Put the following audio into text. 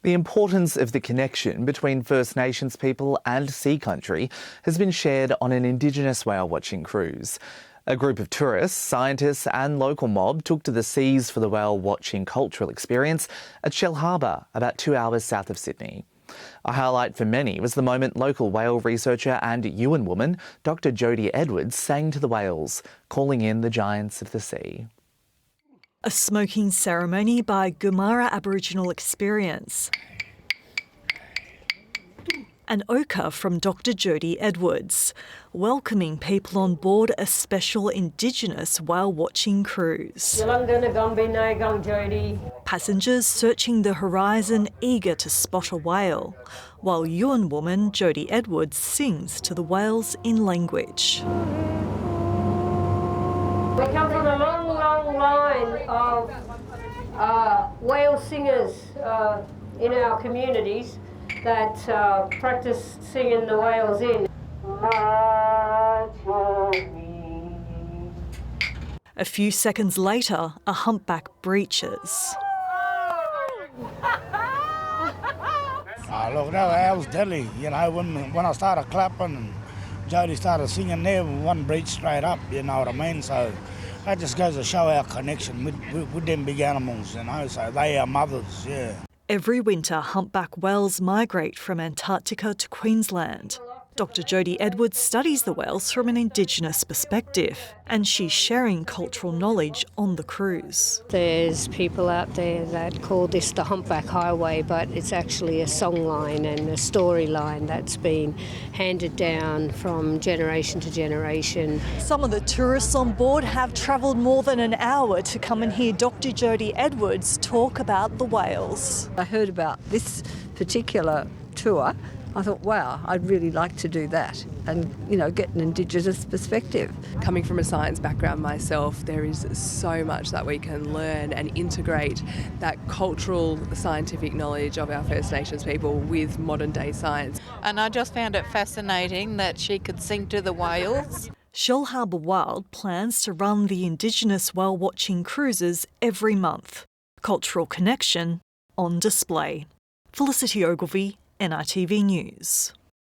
The importance of the connection between First Nations people and sea country has been shared on an Indigenous whale watching cruise. A group of tourists, scientists and local mob took to the seas for the whale watching cultural experience at Shell Harbour, about 2 hours south of Sydney. A highlight for many was the moment local whale researcher and Yuin woman Dr Jodie Edwards sang to the whales, calling in the giants of the sea. A smoking ceremony by Gumara Aboriginal experience. An ochre from Dr Jodie Edwards, welcoming people on board a special Indigenous whale-watching cruise. Passengers searching the horizon, eager to spot a whale, while Yuin woman Jodie Edwards sings to the whales in language. We come from a long line of whale singers in our communities that practice singing the whales in. A few seconds later, a humpback breaches. Look, that was deadly. You know, when I started clapping and Jodie started singing there, one breached straight up, you know what I mean? So that just goes to show our connection with them big animals, you know, so they are mothers, yeah. Every winter, humpback whales migrate from Antarctica to Queensland. Dr Jodie Edwards studies the whales from an Indigenous perspective, and she's sharing cultural knowledge on the cruise. There's people out there that call this the Hump Back High Way, but it's actually a songline and a storyline that's been handed down from generation to generation. Some of the tourists on board have travelled more than an hour to come and hear Dr Jodie Edwards talk about the whales. I heard about this particular tour. I thought, wow, I'd really like to do that and, you know, get an Indigenous perspective. Coming from a science background myself, there is so much that we can learn and integrate that cultural, scientific knowledge of our First Nations people with modern day science. And I just found it fascinating that she could sing to the whales. Shell Harbour Wild plans to run the Indigenous whale watching cruises every month. Cultural connection on display. Felicity Ogilvie, Nitv News.